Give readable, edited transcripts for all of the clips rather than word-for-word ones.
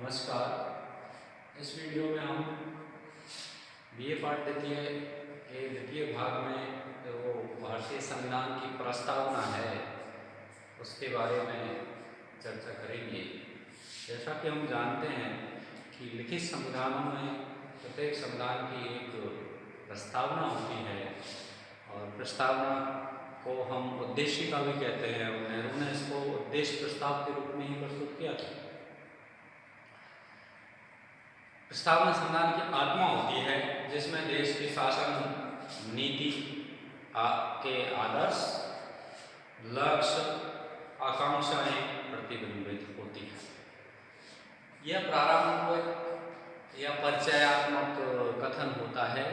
नमस्कार। इस वीडियो में हम बीए पाठ द्वितीय भाग में जो भारतीय संविधान की प्रस्तावना है उसके बारे में चर्चा करेंगे। जैसा कि हम जानते हैं कि लिखित संविधानों में प्रत्येक संविधान की एक प्रस्तावना होती है और प्रस्तावना को हम उद्देशिका भी कहते हैं और नेहरू ने इसको उद्देश्य प्रस्ताव के रूप में ही प्रस्तुत किया था। प्रस्तावना संविधान की आत्मा होती है जिसमें देश की शासन नीति के आदर्श, लक्ष्य, आकांक्षाएं प्रतिबिंबित होती है। यह प्रारंभिक या परिचयात्मक कथन होता है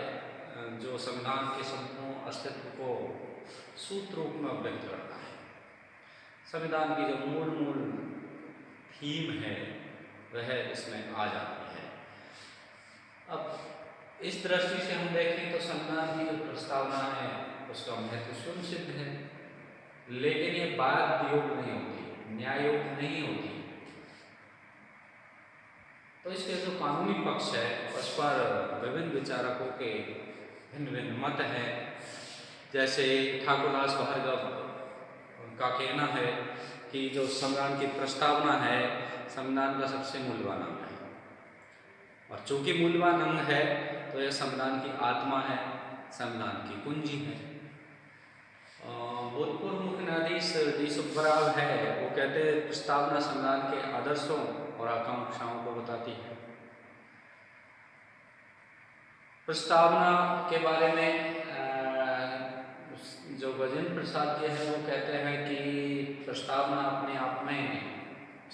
जो संविधान के संपूर्ण अस्तित्व को सूत्र रूप में व्यक्त करता है। संविधान की जो मूल थीम है वह इसमें आ जाती है। अब इस दृष्टि से हम देखें तो संविधान की जो प्रस्तावना है उसका महत्व सुनिश्चित है, लेकिन ये बाध्य योग नहीं होती, न्याय योग नहीं होती। तो इसके जो कानूनी पक्ष है उस पर विभिन्न विचारकों के भिन्न भिन्न मत हैं। जैसे ठाकुरदास भार्गव का कहना है कि जो संविधान की प्रस्तावना है संविधान का सबसे मूल्यवान अंग है, और चूंकि मूल्यवान अंग है तो यह संविधान की आत्मा है, संविधान की कुंजी है। भूतपूर्व मुख्य न्यायाधीश डी सुब्बराव है, वो कहते हैं प्रस्तावना संविधान के आदर्शों और आकांक्षाओं को बताती है। प्रस्तावना के बारे में जो गजेंद्र प्रसाद जी हैं वो कहते हैं कि प्रस्तावना अपने आप में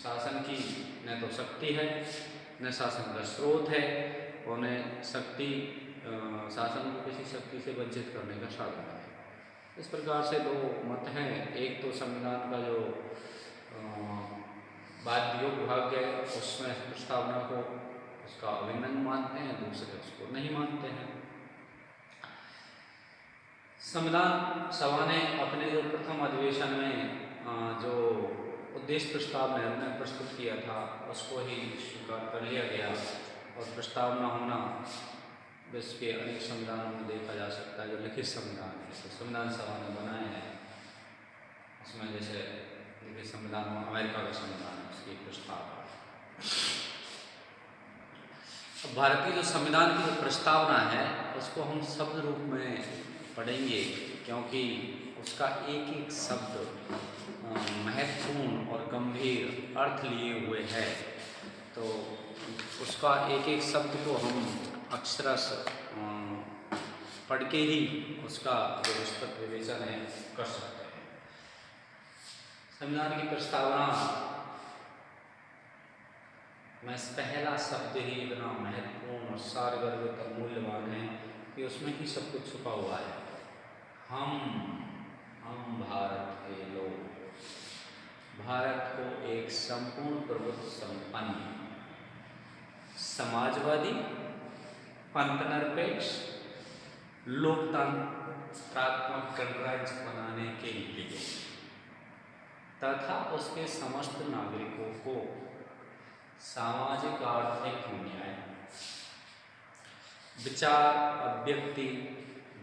शासन की न तो शक्ति है न शासन का स्रोत है, और न शक्ति शासन को किसी शक्ति से वंचित करने का साधन है। इस प्रकार से दो मत हैं। एक तो संविधान का जो बाध्य भाग है उसमें प्रस्तावना को उसका अभिन्न अंग मानते हैं, दूसरे उसको नहीं मानते हैं। संविधान सभा ने अपने जो प्रथम अधिवेशन में जो उद्देश्य प्रस्ताव नेहरू ने प्रस्तुत किया था उसको ही स्वीकार कर लिया गया, और प्रस्तावना होना विश्व के अनेक संविधानों में देखा जा सकता है। जो लिखित संविधान है तो संविधान सभा ने बनाए हैं, उसमें जैसे लिखित संविधान में अमेरिका का संविधान है उसकी प्रस्तावना। भारतीय जो संविधान की जो प्रस्तावना है उसको हम शब्द रूप में पढ़ेंगे, क्योंकि उसका एक एक शब्द महत्वपूर्ण और गंभीर अर्थ लिए हुए है। तो उसका एक एक शब्द को हम अक्षरश पढ़ के ही उसका जो विस्तृत विवेचन है कर सकते हैं। संविधान की प्रस्तावना में पहला शब्द ही इतना महत्वपूर्ण और सारगर्भित और मूल्यवान है कि उसमें ही सब कुछ छुपा हुआ है। हम भारत के लोग, भारत को एक संपूर्ण प्रभुत्व संपन्न, समाजवादी, पंथनिरपेक्ष, लोकतंत्रात्मक गणराज्य बनाने के लिए तथा उसके समस्त नागरिकों को सामाजिक आर्थिक न्याय, विचार, अभिव्यक्ति,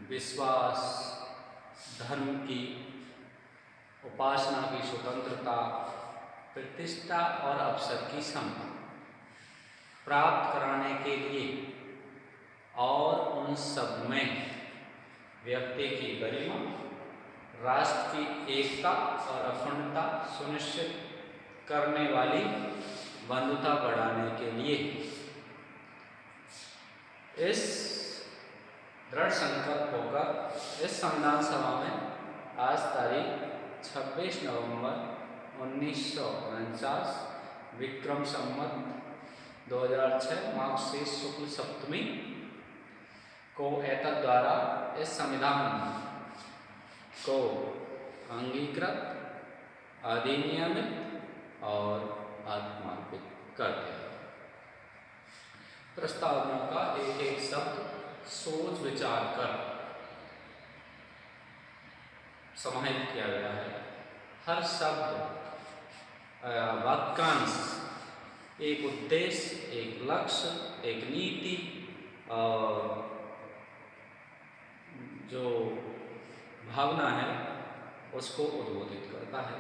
विश्वास, धर्म की उपासना की स्वतंत्रता, प्रतिष्ठा और अवसर की समता प्राप्त कराने के लिए और उन सब में व्यक्ति की गरिमा, राष्ट्र की एकता और अखंडता सुनिश्चित करने वाली बंधुता बढ़ाने के लिए इस दृढ़ संकल्प होकर इस संविधान सभा में आज तारीख 26 नवंबर 1949 विक्रम संवत 2006 मार्गशीर्ष शुक्ल सप्तमी को एतद द्वारा इस संविधान को अंगीकृत, अधिनियमित और आत्मार्पित करते हैं। प्रस्तावना का एक एक शब्द सोच विचार कर समाहित किया गया है। हर शब्द वाक्यांश एक उद्देश्य, एक लक्ष्य, एक नीति और जो भावना है उसको उद्बोधित करता है,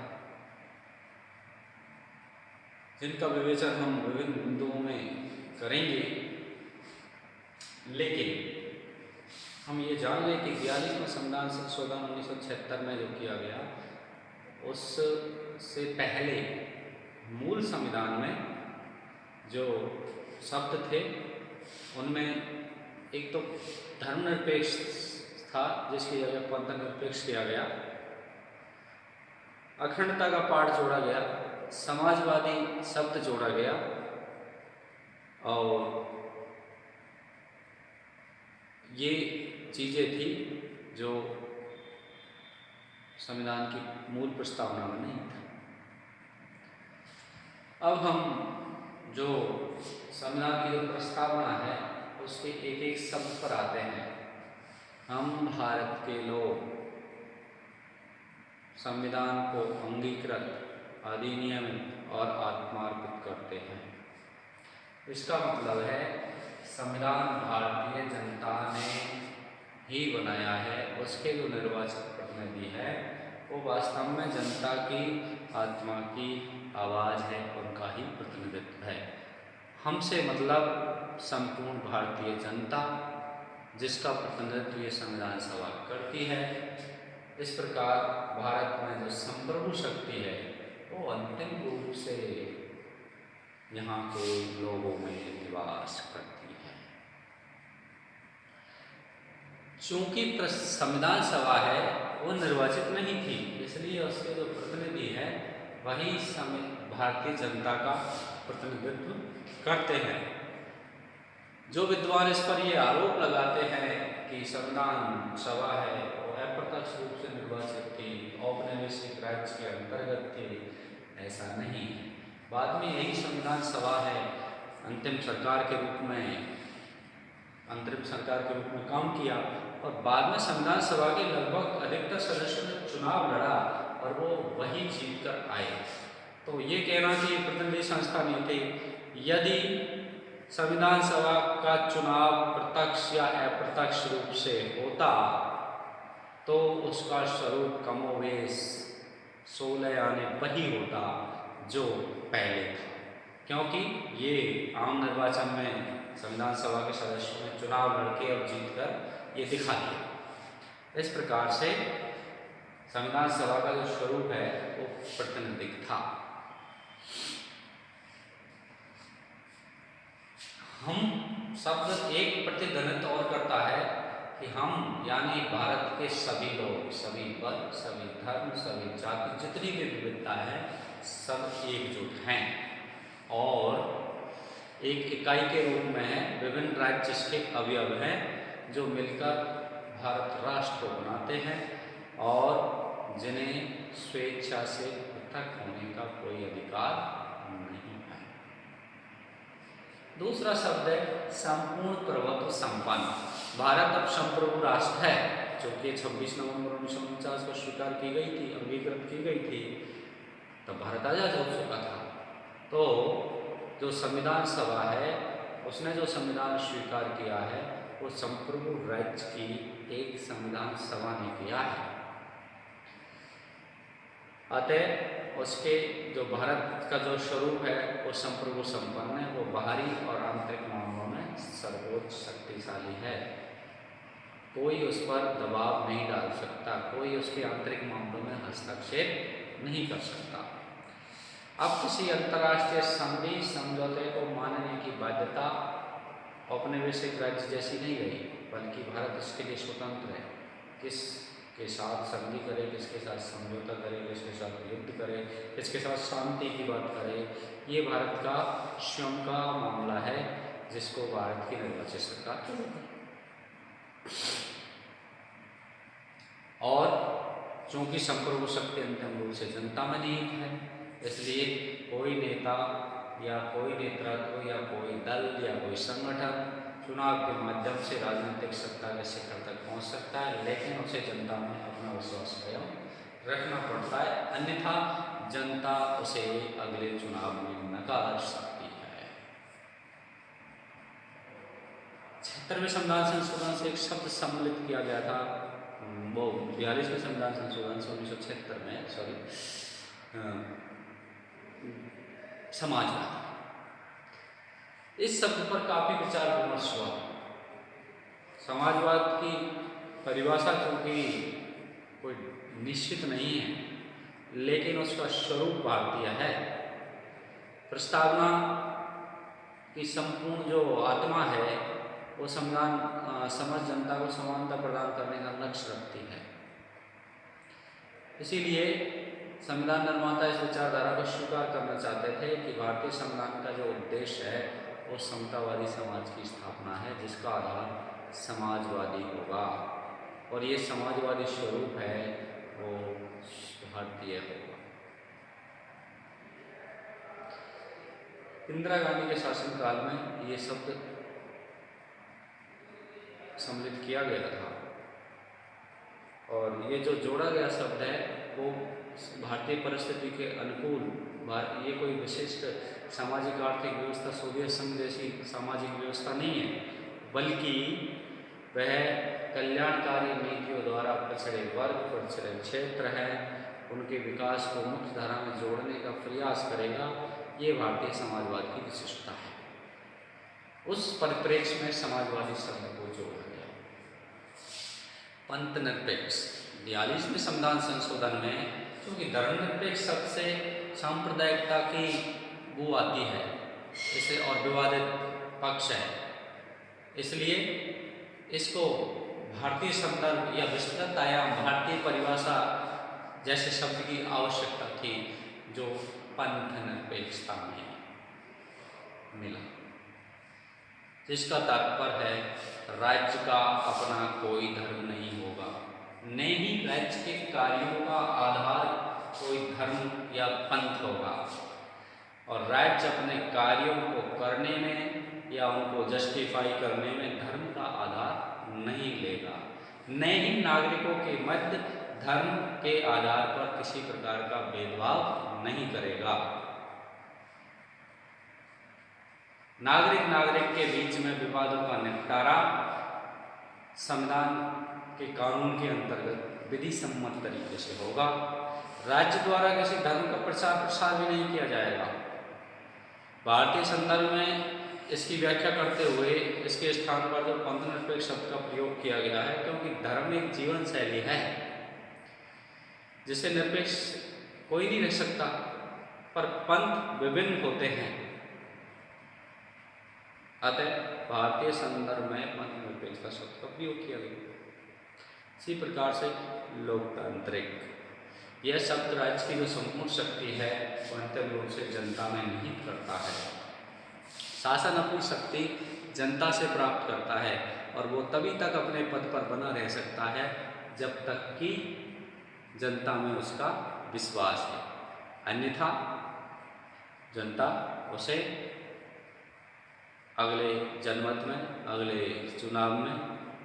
जिनका विवेचन हम विभिन्न बिंदुओं में करेंगे। लेकिन हम ये जान लें कि 42वें संविधान संशोधन 1976 में जो किया गया, उससे पहले मूल संविधान में जो शब्द थे उनमें एक तो धर्मनिरपेक्ष था, जिसकी जगह पंथनिरपेक्ष किया गया, अखंडता का पाठ जोड़ा गया, समाजवादी शब्द जोड़ा गया और ये चीज़ें थी जो संविधान की मूल प्रस्तावना में नहीं था। अब हम जो संविधान की जो प्रस्तावना है उसके एक एक शब्द पर आते हैं। हम भारत के लोग संविधान को अंगीकृत, अधिनियमित और आत्मार्पित करते हैं। इसका मतलब है संविधान भारतीय जनता ने ही बनाया है, उसके जो निर्वाचित प्रतिनिधि है वो वास्तव में जनता की आत्मा की आवाज़ है, उनका ही प्रतिनिधित्व है। हमसे मतलब संपूर्ण भारतीय जनता, जिसका प्रतिनिधित्व ये संविधान सभा करती है। इस प्रकार भारत में जो संप्रभु शक्ति है वो अंतिम रूप से यहाँ के लोगों में निवास करती है। चूंकि संविधान सभा है वो निर्वाचित नहीं थी, इसलिए उसके जो प्रतिनिधि है वही भारतीय जनता का प्रतिनिधित्व करते हैं। जो विद्वान इस पर ये आरोप लगाते हैं कि संविधान सभा है वो अप्रत्यक्ष रूप से निर्वाचित थी, औपनिवेशिक राज्य के अंतर्गत थी, ऐसा नहीं है। बाद में यही संविधान सभा है अंतरिम सरकार के रूप में काम किया और बाद में संविधान सभा के लगभग अधिकतर सदस्यों ने चुनाव लड़ा और वो वही जीत कर आए। तो ये कहना कि प्रतिनिधि संस्था नहीं थी। यदि संविधान सभा का चुनाव प्रत्यक्ष या अप्रत्यक्ष रूप से होता तो उसका स्वरूप कमोवेश 16 यानी वही होता जो पहले था, क्योंकि ये आम निर्वाचन में संविधान सभा के सदस्यों ने चुनाव लड़के और जीतकर ये दिखा दिया। इस प्रकार से संविधान सभा का जो स्वरूप है वो प्रतिनिधिक था। हम शब्द एक प्रतिध्वनित और करता है कि हम यानी भारत के सभी लोग, सभी वर्ग, सभी धर्म, सभी जाति, जितनी भी विविधता है सब एकजुट हैं और एक इकाई के रूप में है। विभिन्न राज्य इसके अवयव हैं जो मिलकर भारत राष्ट्र को बनाते हैं और जिन्हें स्वेच्छा से पृथक होने का कोई अधिकार नहीं है। दूसरा शब्द है संपूर्ण प्रभुत्व संपन्न। भारत अब संप्रभु राष्ट्र है, जो कि 26 नवंबर 1949 को स्वीकार की गई थी, अंगीकृत की गई थी, तब भारत आजाद हो चुका था। तो जो संविधान सभा है उसने जो संविधान स्वीकार किया है वो संप्रभु राज्य की एक संविधान सभा ने किया है। अतः उसके जो भारत का जो स्वरूप है वो संप्रभु संपन्न है, वो बाहरी और आंतरिक मामलों में सर्वोच्च शक्तिशाली है। कोई उस पर दबाव नहीं डाल सकता, कोई उसके आंतरिक मामलों में हस्तक्षेप नहीं कर सकता। अब किसी अंतर्राष्ट्रीय संधि समझौते को मानने की बाध्यता औपनिवेशिक राज्य जैसी नहीं रही, बल्कि भारत इसके लिए स्वतंत्र है। किसके साथ संधि करे, किसके साथ समझौता करे, किसके साथ युद्ध करे, किसके साथ शांति की बात करे, ये भारत का स्वयं का मामला है, जिसको भारत की निर्वाचित सरकार करेगी। और चूंकि संप्रभु शक्ति अंतिम रूप से जनता में निहित है, इसलिए कोई नेता या कोई नेतृत्व या कोई दल या कोई संगठन चुनाव के माध्यम से राजनीतिक सत्ता के शिखर तक पहुंच सकता है, लेकिन उसे जनता में अपना विश्वास स्वयं रखना पड़ता है, अन्यथा जनता उसे अगले चुनाव में नकार सकती है। 76वें संविधान संशोधन से एक शब्द सम्मिलित किया गया था, वो 42वें संविधान संशोधन से 1976 में, सॉरी, समाजवाद। इस शब्द पर काफी विचार विमर्श हुआ। समाजवाद की परिभाषा चूंकि कोई निश्चित नहीं है, लेकिन उसका स्वरूप भारतीय है। प्रस्तावना की संपूर्ण जो आत्मा है वो समस्त जनता को समानता प्रदान करने का लक्ष्य रखती है। इसीलिए संविधान निर्माता इस विचारधारा को स्वीकार करना चाहते थे कि भारतीय संविधान का जो उद्देश्य है वो समतावादी समाज की स्थापना है, जिसका आधार समाजवादी होगा, और ये समाजवादी स्वरूप है वो भारतीय होगा। इंदिरा गांधी के शासनकाल में ये शब्द सम्मिलित किया गया था, और ये जो जोड़ा गया शब्द है वो भारतीय परिस्थिति के अनुकूल, ये कोई विशिष्ट सामाजिक आर्थिक व्यवस्था सोवियत संघ जैसी सामाजिक व्यवस्था नहीं है, बल्कि वह कल्याणकारी नीतियों द्वारा पिछड़े वर्ग, पिछड़े क्षेत्र हैं, उनके विकास को मुख्य धारा में जोड़ने का प्रयास करेगा। ये भारतीय समाजवाद की विशिष्टता है। उस परिप्रेक्ष्य में समाजवादी शब्द को जोड़ा गया। पंथ निरपेक्ष 42वें संविधान संशोधन में क्योंकि धर्मनिरपेक्ष शब्द से सांप्रदायिकता की बू आती है, इसे और विवादित पक्ष है, इसलिए इसको भारतीय संदर्भ या विस्तृत आयाम भारतीय परिभाषा जैसे शब्द की आवश्यकता थी, जो पंथ निरपेक्षता में मिला, जिसका तात्पर्य है राज्य का अपना कोई धर्म नहीं होगा, न ही राज्य के कार्यों का आधार कोई धर्म या पंथ होगा, और राज्य अपने कार्यों को करने में या उनको जस्टिफाई करने में धर्म का आधार नहीं लेगा, न ही नागरिकों के मध्य धर्म के आधार पर किसी प्रकार का भेदभाव नहीं करेगा। नागरिक के बीच में विवादों का निपटारा संविधान के कानून के अंतर्गत विधि सम्मत तरीके से होगा। राज्य द्वारा किसी धर्म का प्रचार प्रसार भी नहीं किया जाएगा। भारतीय संदर्भ में इसकी व्याख्या करते हुए इसके स्थान पर जो पंथ निरपेक्ष शब्द का प्रयोग किया गया है, क्योंकि धर्म एक जीवन शैली है जिसे निरपेक्ष कोई नहीं रह सकता, पर पंथ विभिन्न होते हैं। अतः भारतीय संदर्भ में पंथ निरपेक्षता शब्द का प्रयोग किया गया। इसी प्रकार से लोकतांत्रिक, यह शब्द राज्य की जो संपूर्ण शक्ति है वो अंतिम रूप से जनता में निहित करता है। शासन अपनी शक्ति जनता से प्राप्त करता है और वो तभी तक अपने पद पर बना रह सकता है जब तक कि जनता में उसका विश्वास है, अन्यथा जनता उसे अगले जनमत में, अगले चुनाव में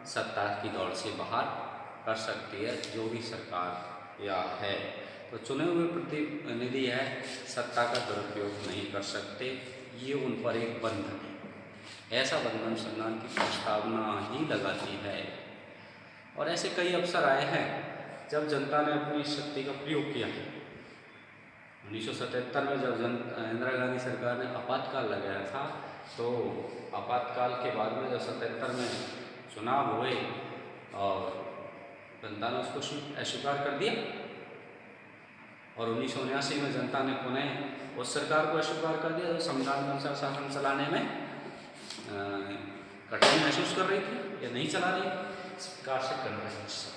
सत्ता की दौड़ से बाहर कर सकती है, जो भी सरकार या है। तो चुने हुए प्रतिनिधि है सत्ता का दुरुपयोग नहीं कर सकते, ये उन पर एक बंधन है। ऐसा बंधन संविधान की प्रस्तावना ही लगाती है। और ऐसे कई अवसर आए हैं जब जनता ने अपनी शक्ति का प्रयोग किया है। 1977 में जब इंदिरा गांधी सरकार ने आपातकाल लगाया था, तो आपातकाल के बाद में जब 77 में चुनाव हुए और जनता ने उसको अस्वीकार कर दिया, और 1979 में जनता ने पुनः उस सरकार को अस्वीकार कर दिया जो संविधान के अनुसार शासन चलाने में कठिनाई महसूस कर रही थी या नहीं चला रही। इस प्रकार से गणराज्य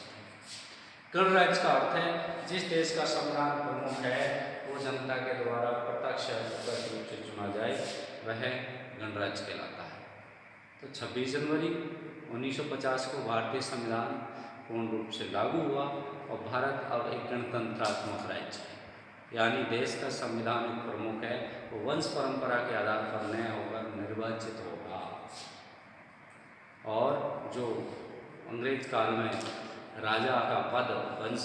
गणराज्य का अर्थ है जिस देश का संविधान प्रमुख है वो जनता के द्वारा प्रत्यक्ष रूप से चुना जाए, वह गणराज्य कहलाता है। तो 26 जनवरी 1950 को भारतीय संविधान पूर्ण रूप से लागू हुआ और भारत अब एक गणतंत्रात्मक राज्य है, यानी देश का संविधान एक प्रमुख है, वो वंश परंपरा के आधार पर न होकर निर्वाचित होगा। और जो अंग्रेज काल में राजा का पद वंश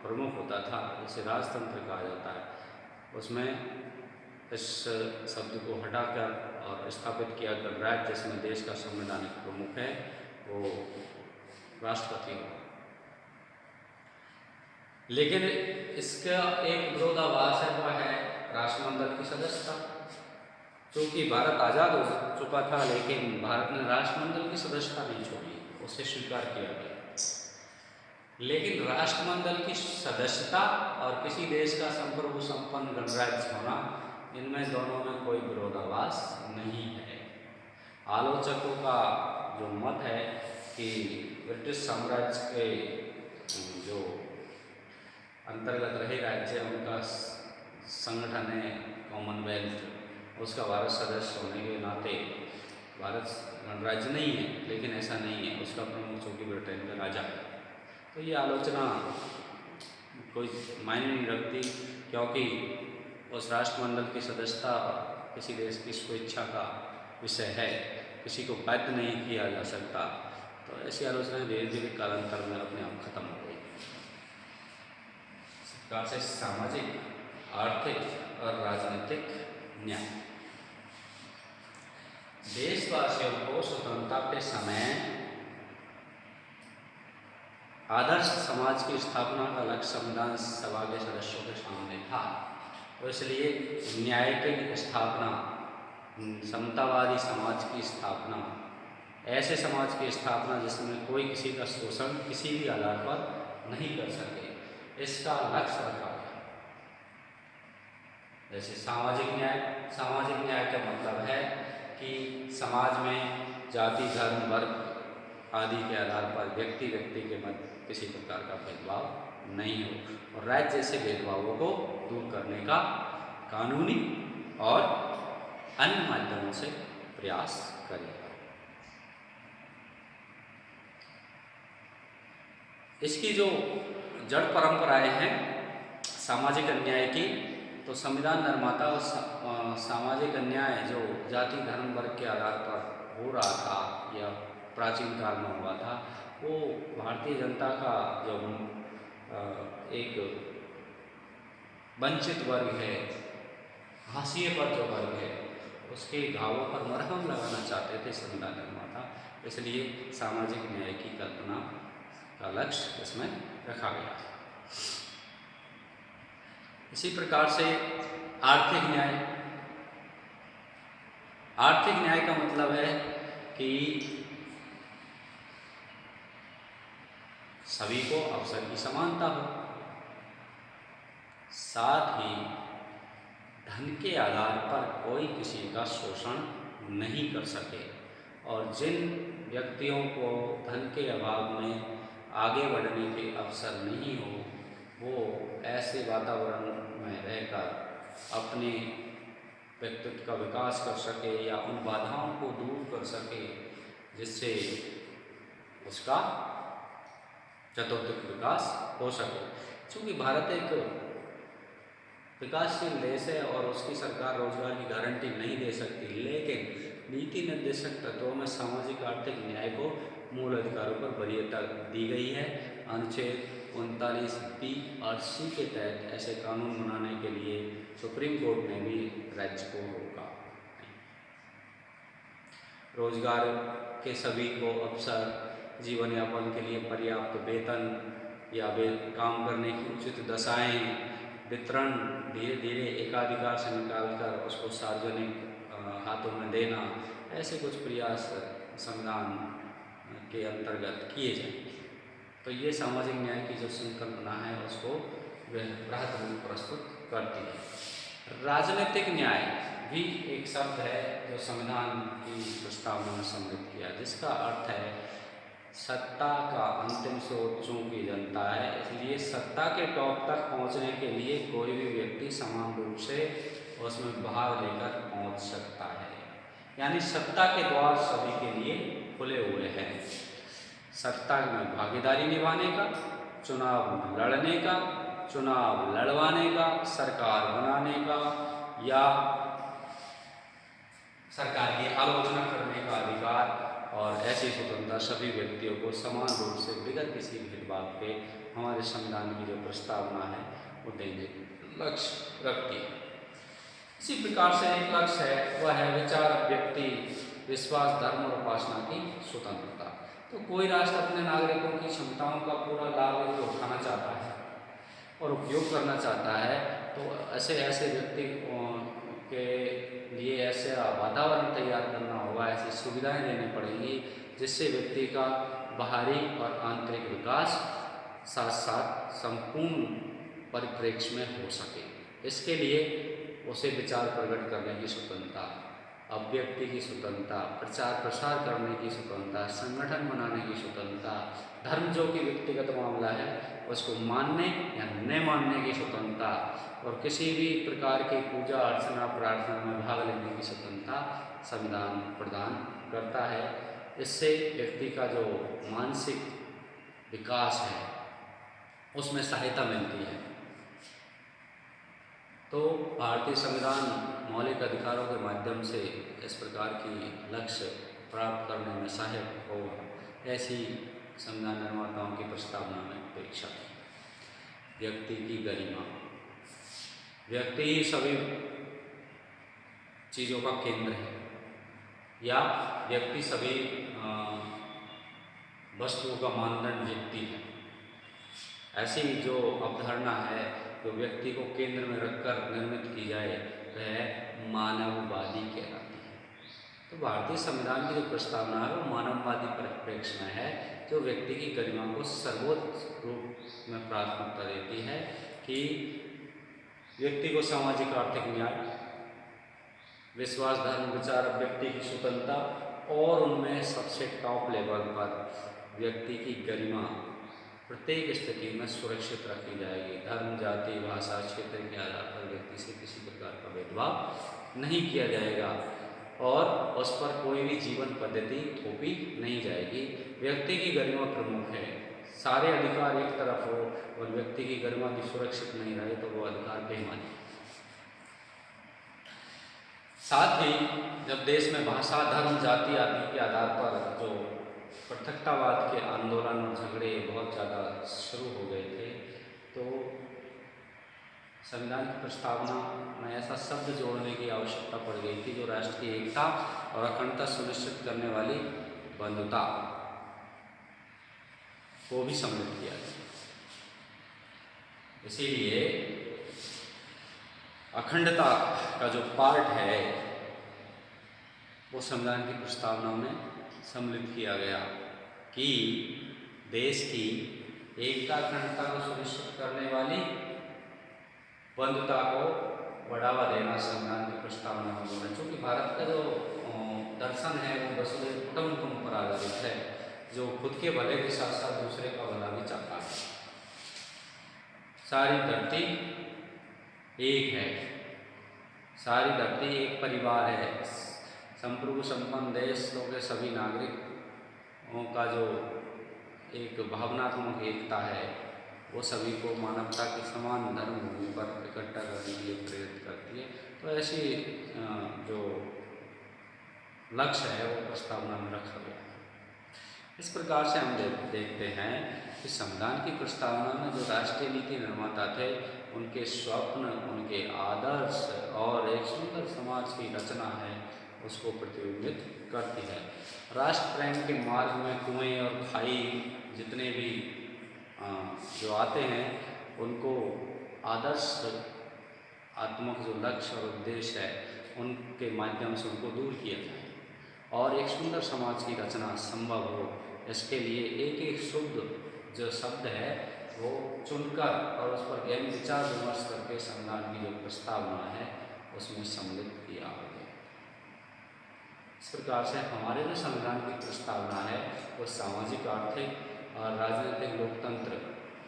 प्रमुख होता था, जिसे राजतंत्र कहा जाता है, उसमें इस शब्द को हटाकर और स्थापित किया गणराज्य, जिसमें देश का संवैधानिक प्रमुख है वो राष्ट्रपति होगा। लेकिन इसका एक विरोधाभास है, वह है राष्ट्रमंडल की सदस्यता। क्योंकि भारत आज़ाद हो चुका था, लेकिन भारत ने राष्ट्रमंडल की सदस्यता नहीं छोड़ी, उसे स्वीकार किया गया। लेकिन राष्ट्रमंडल की सदस्यता और किसी देश का संप्रभु संपन्न गणराज्य होना, इनमें दोनों में कोई विरोधाभास नहीं है। आलोचकों का जो मत है कि ब्रिटिश साम्राज्य के जो अंतर्गत रहे राज्य, उनका संगठन है कॉमनवेल्थ, उसका भारत सदस्य होने के नाते भारत गणराज्य नहीं है। लेकिन ऐसा नहीं है, उसका प्रमुख चूँकि ब्रिटेन का राजा है। तो ये आलोचना कोई मायने नहीं रखती, क्योंकि उस राष्ट्रमंडल की सदस्यता किसी देश की स्वेच्छा का विषय है, किसी को बाध्य नहीं किया जा सकता। तो ऐसी आलोचनाएं धीरे धीरे कालांतर में अपने आप खत्म हो गई। इस प्रकार से सामाजिक, आर्थिक और राजनीतिक न्याय। देशवासियों को स्वतंत्रता के समय आदर्श समाज की स्थापना का लक्ष्य संविधान सभा के सदस्यों के सामने था। तो इसलिए न्याय की स्थापना, समतावादी समाज की स्थापना, ऐसे समाज की स्थापना जिसमें कोई किसी का शोषण किसी भी आधार पर नहीं कर सके, इसका लक्ष्य रखा गया। जैसे सामाजिक न्याय का मतलब है कि समाज में जाति, धर्म, वर्ग आदि के आधार पर व्यक्ति के मध्य किसी प्रकार का भेदभाव नहीं हो, और राज्य जैसे भेदभावों को दूर करने का कानूनी और अन्य माध्यमों से प्रयास करेगा। इसकी जो जड़ परंपराएं हैं सामाजिक अन्याय की, तो संविधान निर्माता और सामाजिक अन्याय जो जाति, धर्म, वर्ग के आधार पर हो रहा था या प्राचीन काल में हुआ था, वो भारतीय जनता का जो एक वंचित वर्ग है, हाशिए पर जो वर्ग है, उसके घावों पर मरहम लगाना चाहते थे संविधान निर्माता। इसलिए सामाजिक न्याय की कल्पना का लक्ष्य इसमें रखा गया। इसी प्रकार से आर्थिक न्याय का मतलब है कि सभी को अवसर की समानता हो, साथ ही धन के आधार पर कोई किसी का शोषण नहीं कर सके, और जिन व्यक्तियों को धन के अभाव में आगे बढ़ने के अवसर नहीं हो, वो ऐसे वातावरण में रहकर अपने व्यक्तित्व का विकास कर सके या उन बाधाओं को दूर कर सके, जिससे उसका चतुर्थ विकास हो सके। क्योंकि भारत एक विकासशील देश है और उसकी सरकार रोजगार की गारंटी नहीं दे सकती, लेकिन नीति निर्देशक तत्वों में सामाजिक आर्थिक न्याय को मूल अधिकारों पर वरीयता दी गई है। अनुच्छेद 39B और C के तहत ऐसे कानून बनाने के लिए सुप्रीम कोर्ट ने भी राज्य को रोका। रोजगार के सभी को अवसर, जीवन यापन के लिए पर्याप्त वेतन या काम करने की उचित दशाएं, वितरण धीरे धीरे एकाधिकार से निकालकर उसको सार्वजनिक हाथों में देना, ऐसे कुछ प्रयास संविधान के अंतर्गत किए जाएंगे। तो ये सामाजिक न्याय की जो संकल्पना है उसको वह बृहत रूप प्रस्तुत करती है। राजनीतिक न्याय भी एक शब्द है जो संविधान की प्रस्तावना में सम्मिलित किया, जिसका अर्थ है सत्ता का अंतिम स्रोत चूंकि जनता है, इसलिए सत्ता के टॉप तक पहुंचने के लिए कोई भी व्यक्ति समान रूप से उसमें भाग लेकर पहुंच सकता है। यानी सत्ता के द्वार सभी के लिए खुले हुए हैं। सत्ता में भागीदारी निभाने का, चुनाव लड़ने का, चुनाव लड़वाने का, सरकार बनाने का या सरकार की आलोचना करने का अधिकार, और ऐसी स्वतंत्रता सभी व्यक्तियों को समान रूप से बिगड़ किसी भेदभाव के हमारे संविधान की जो प्रस्तावना है वो देने लक्ष्य रखती है। इसी प्रकार से एक लक्ष्य है, वह है विचार, व्यक्ति, विश्वास, धर्म और उपासना की स्वतंत्रता। तो कोई राष्ट्र अपने नागरिकों की क्षमताओं का पूरा लाभ यदि उठाना चाहता है और उपयोग करना चाहता है, तो ऐसे ऐसे व्यक्ति के लिए ऐसा वातावरण तैयार करना होगा, ऐसी सुविधाएं देनी पड़ेंगी जिससे व्यक्ति का बाहरी और आंतरिक विकास साथ साथ संपूर्ण परिप्रेक्ष्य में हो सके। इसके लिए उसे विचार प्रकट करने की स्वतंत्रता, अभिव्यक्ति की स्वतंत्रता, प्रचार प्रसार करने की स्वतंत्रता, संगठन बनाने की स्वतंत्रता, धर्म जो कि व्यक्तिगत मामला है उसको मानने या न मानने की स्वतंत्रता, और किसी भी प्रकार की पूजा अर्चना प्रार्थना में भाग लेने की स्वतंत्रता संविधान प्रदान करता है। इससे व्यक्ति का जो मानसिक विकास है उसमें सहायता मिलती है। तो भारतीय संविधान मौलिक अधिकारों के माध्यम से इस प्रकार की लक्ष्य प्राप्त करने में सहायक होगा, ऐसी संविधान निर्माताओं की प्रस्तावना में अपेक्षा है। व्यक्ति की गरिमा, व्यक्ति ही सभी चीज़ों का केंद्र है, या व्यक्ति सभी वस्तुओं का मानदंड व्यक्ति है। ऐसी जो अवधारणा है जो व्यक्ति को केंद्र में रखकर निर्मित की जाए वह मानववादी कहलाती है। तो भारतीय संविधान की जो प्रस्तावना है वो मानववादी परिप्रेक्ष्य में है, जो व्यक्ति की गरिमा को सर्वोच्च रूप में प्राथमिकता देती है कि व्यक्ति को सामाजिक आर्थिक न्याय, विश्वास, धर्म, विचार, व्यक्ति की स्वतंत्रता, और उनमें सबसे टॉप लेवल पर व्यक्ति की गरिमा प्रत्येक स्थिति में सुरक्षित रखी जाएगी। धर्म, जाति, भाषा, क्षेत्र के आधार पर व्यक्ति से किसी प्रकार का भेदभाव नहीं किया जाएगा और उस पर कोई भी जीवन पद्धति थोपी नहीं जाएगी। व्यक्ति की गरिमा प्रमुख है। सारे अधिकार एक तरफ हो और व्यक्ति की गरिमा भी सुरक्षित नहीं रहे तो वो अधिकार बेईमानी। साथ ही जब देश में भाषा, धर्म, जाति आदि के आधार पर जो पृथकतावाद के आंदोलन और झगड़े बहुत ज़्यादा शुरू हो गए थे, तो संविधान की प्रस्तावना में ऐसा शब्द जोड़ने की आवश्यकता पड़ गई थी जो राष्ट्र की एकता और अखंडता सुनिश्चित करने वाली बंधुता को भी सम्मिलित किया गया। इसीलिए अखंडता का जो पार्ट है वो संविधान की प्रस्तावना में सम्मिलित किया गया कि देश की एकता अखंडता को सुनिश्चित करने वाली बंधुता को बढ़ावा देना संविधान की प्रस्तावना में होना, क्योंकि भारत का जो दर्शन है वो वसुधैव कुटुंबकम पर आधारित है, जो खुद के भले के साथ साथ दूसरे का भला भी चाहता है। सारी धरती एक है, सारी धरती एक परिवार है। संप्रभु संपन्न देश के सभी नागरिकों का जो एक भावनात्मक एकता है वो सभी को मानवता की समान धर्म भूमि पर इकट्ठा करने के लिए प्रेरित करती है। तो ऐसी जो लक्ष्य है वो प्रस्तावना में रखा गया है। इस प्रकार से हम देखते हैं कि संविधान की प्रस्तावना में जो राष्ट्रीय नीति निर्माता थे उनके स्वप्न, उनके आदर्श और एक सुंदर समाज की रचना है उसको प्रतिबिंबित करती है। राष्ट्र प्रेम के मार्ग में कुएं और खाई जितने भी जो आते हैं उनको आदर्श आत्मक जो लक्ष्य और उद्देश्य है उनके माध्यम से उनको दूर किया जाए और एक सुंदर समाज की रचना संभव हो। इसके लिए एक एक शुद्ध जो शब्द है वो चुनकर और उस पर गहन विचार विमर्श करके संविधान की जो प्रस्तावना है उसमें सम्मिलित किया गया। इस प्रकार से हमारे जो संविधान की प्रस्तावना है वो सामाजिक, आर्थिक और राजनीतिक लोकतंत्र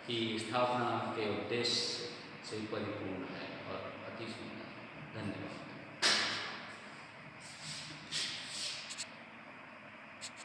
की स्थापना के उद्देश्य से परिपूर्ण है और अति सुंदर। धन्यवाद।